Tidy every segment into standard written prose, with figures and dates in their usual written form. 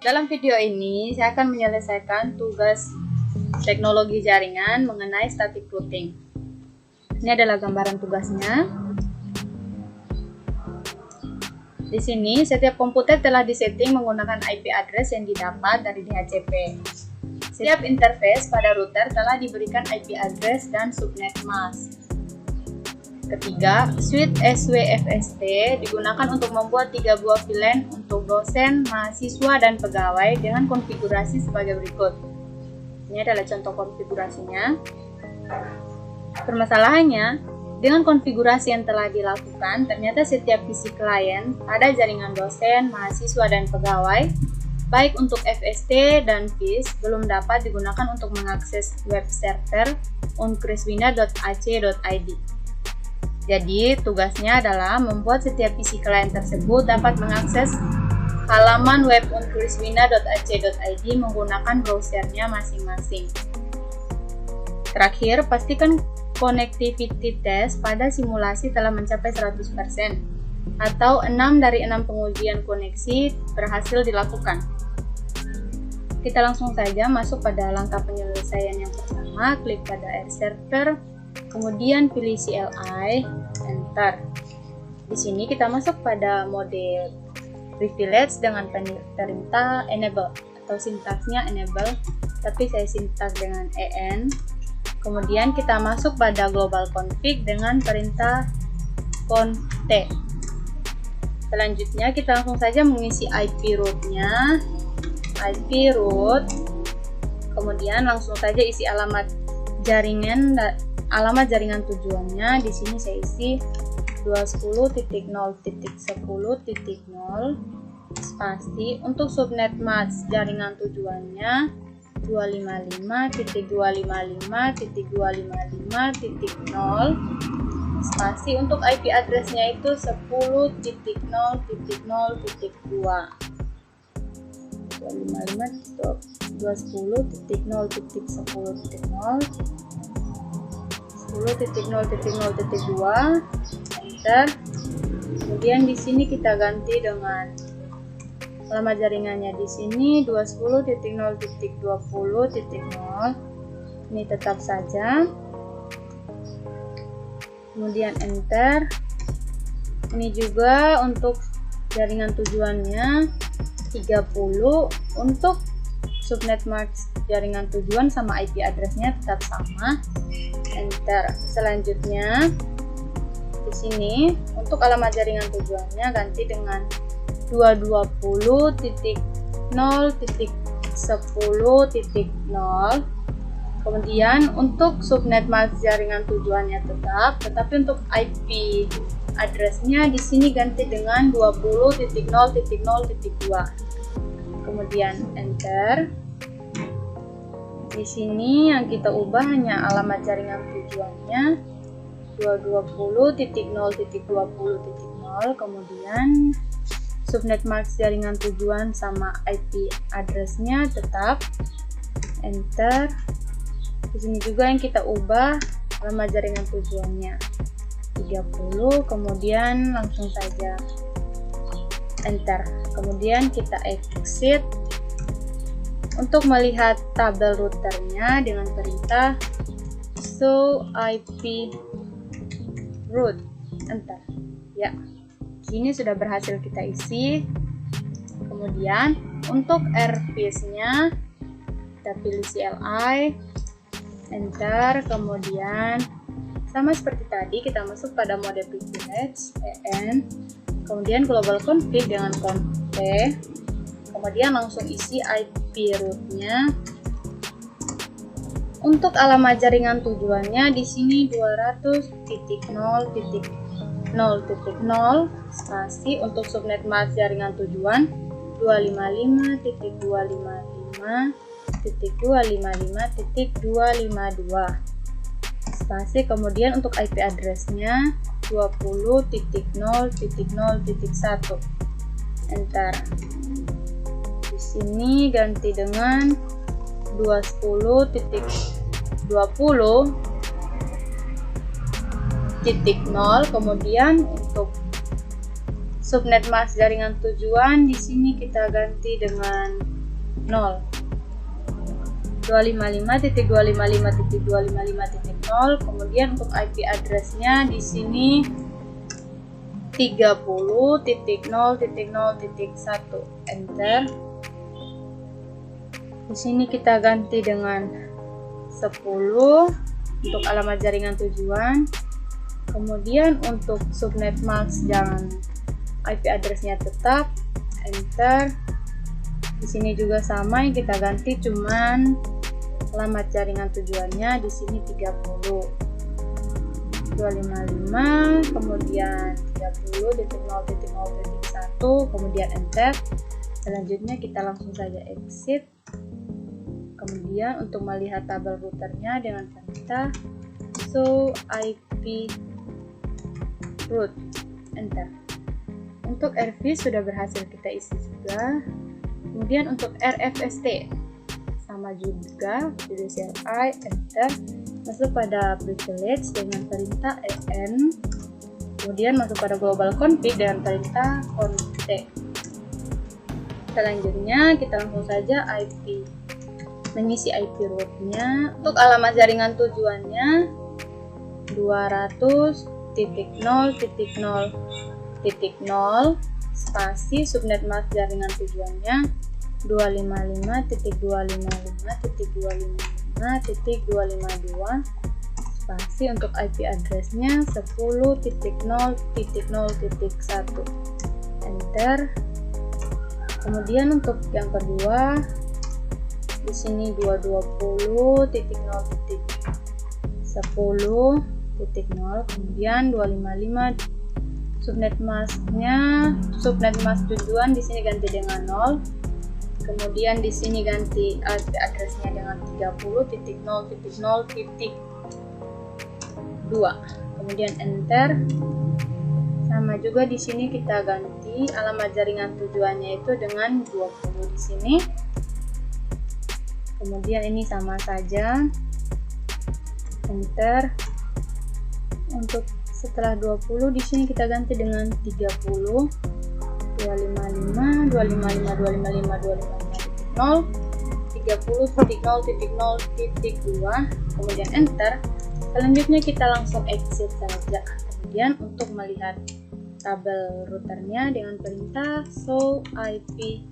Dalam video ini, saya akan menyelesaikan tugas teknologi jaringan mengenai static routing. Ini adalah gambaran tugasnya. Di sini, setiap komputer telah disetting menggunakan IP address yang didapat dari DHCP. Setiap interface pada router telah diberikan IP address dan subnet mask. Ketiga, suite SWFST digunakan untuk membuat 3 buah VLAN untuk dosen, mahasiswa, dan pegawai dengan konfigurasi sebagai berikut. Ini adalah contoh konfigurasinya. Permasalahannya, dengan konfigurasi yang telah dilakukan, ternyata setiap PC klien pada jaringan dosen, mahasiswa, dan pegawai, baik untuk FST dan VIS, belum dapat digunakan untuk mengakses web server uncriswina.ac.id. Jadi, tugasnya adalah membuat setiap PC klien tersebut dapat mengakses halaman web uncriswina.ac.id menggunakan browsernya masing-masing. Terakhir, pastikan connectivity test pada simulasi telah mencapai 100%, atau 6 dari 6 pengujian koneksi berhasil dilakukan. Kita langsung saja masuk pada langkah penyelesaian yang pertama, klik pada Air Server, kemudian pilih CLI, enter. Di sini kita masuk pada mode privilege dengan perintah enable atau sintaksnya enable, tapi saya sintaks dengan en. Kemudian kita masuk pada global config dengan perintah conft. Selanjutnya kita langsung saja mengisi IP root-nya, IP root. Kemudian langsung saja isi alamat jaringan tujuannya. Di sini saya isi 210.0.10.0 spasi. Untuk subnet mask jaringan tujuannya 255.255.255.0 spasi. Untuk IP addressnya itu 10.0.0.2 10.0.0.2, enter. Kemudian di sini kita ganti dengan alamat jaringannya di sini 210.0.20.0. Ini tetap saja. Kemudian enter. Ini juga untuk jaringan tujuannya 30. Untuk subnet mask jaringan tujuan sama IP addressnya tetap sama, enter. Selanjutnya di sini untuk alamat jaringan tujuannya ganti dengan 220.0.10.0. Kemudian untuk subnet mask jaringan tujuannya tetap, tetapi untuk IP addressnya di sini ganti dengan 20.0.0.2. Kemudian enter. Di sini yang kita ubah hanya alamat jaringan tujuannya 220.0.20.0. Kemudian subnet mask jaringan tujuan sama IP addressnya tetap, enter. Di sini juga yang kita ubah alamat jaringan tujuannya 30. Kemudian langsung saja enter. Kemudian kita exit. Untuk melihat tabel routernya dengan perintah show IP root, enter. Ya, ini sudah berhasil kita isi. Kemudian untuk RVIS-nya kita pilih CLI, enter. Kemudian sama seperti tadi kita masuk pada mode privilege en. Kemudian global config dengan conft. Kemudian langsung isi IP root-nya. Untuk alamat jaringan tujuannya di sini 200.0.0.0 spasi. Untuk subnet mask jaringan tujuan 255.255.255.252 spasi. Kemudian untuk IP addressnya 20.0.0.1, enter. Di sini ganti dengan 210.20.0. Kemudian untuk subnet mask jaringan tujuan di sini kita ganti dengan 255.255.255.0. Kemudian untuk IP address-nya di sini 30.0.0.1. Enter. Di sini kita ganti dengan 10 untuk alamat jaringan tujuan. Kemudian untuk subnet mask jangan, IP address-nya tetap. Enter. Di sini juga sama, yang kita ganti cuman alamat jaringan tujuannya di sini 30.255, kemudian 30.0.0.1, kemudian enter. Selanjutnya kita langsung saja exit. Kemudian untuk melihat tabel routernya dengan perintah show IP route, enter. Untuk RV sudah berhasil kita isi juga. Kemudian untuk RFST sama juga, pilih CLI, enter. Masuk pada privilege dengan perintah en. Kemudian masuk pada global config dengan perintah conte. Selanjutnya kita langsung saja mengisi IP route-nya. Untuk alamat jaringan tujuannya 200.0.0.0 spasi subnet mask jaringan tujuannya 255.255.255.252 spasi. Untuk IP address-nya 10.0.0.1. Enter. Kemudian untuk yang kedua di sini 220.0.10.0, kemudian 255 subnet mask tujuan di sini ganti dengan 0. Kemudian di sini ganti IP address-nya dengan 30.0.0.2. Kemudian enter. Sama juga di sini kita ganti alamat jaringan tujuannya itu dengan 20 di sini. Kemudian ini sama saja, enter. Untuk setelah 20 di sini kita ganti dengan 30, 255, 255, 30.0.0.2, kemudian enter. Selanjutnya kita langsung exit saja. Kemudian untuk melihat tabel routernya dengan perintah show IP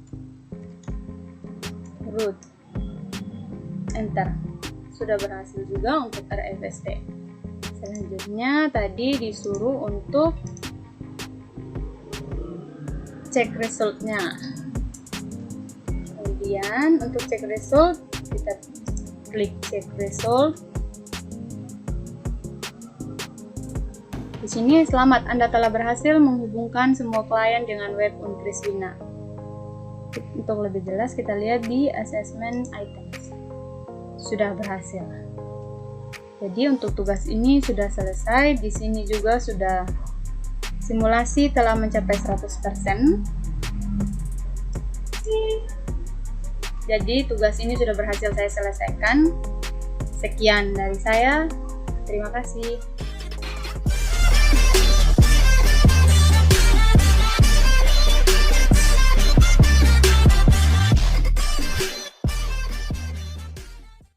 route, enter. Sudah berhasil juga untuk RFST. Selanjutnya tadi disuruh untuk cek resultnya. Kemudian untuk cek result kita klik cek result. Di sini selamat, Anda telah berhasil menghubungkan semua klien dengan web Uncriswina. Untuk lebih jelas kita lihat di assessment items. Sudah berhasil. Jadi untuk tugas ini sudah selesai. Di sini juga sudah simulasi telah mencapai 100%. Jadi tugas ini sudah berhasil saya selesaikan. Sekian dari saya. Terima kasih.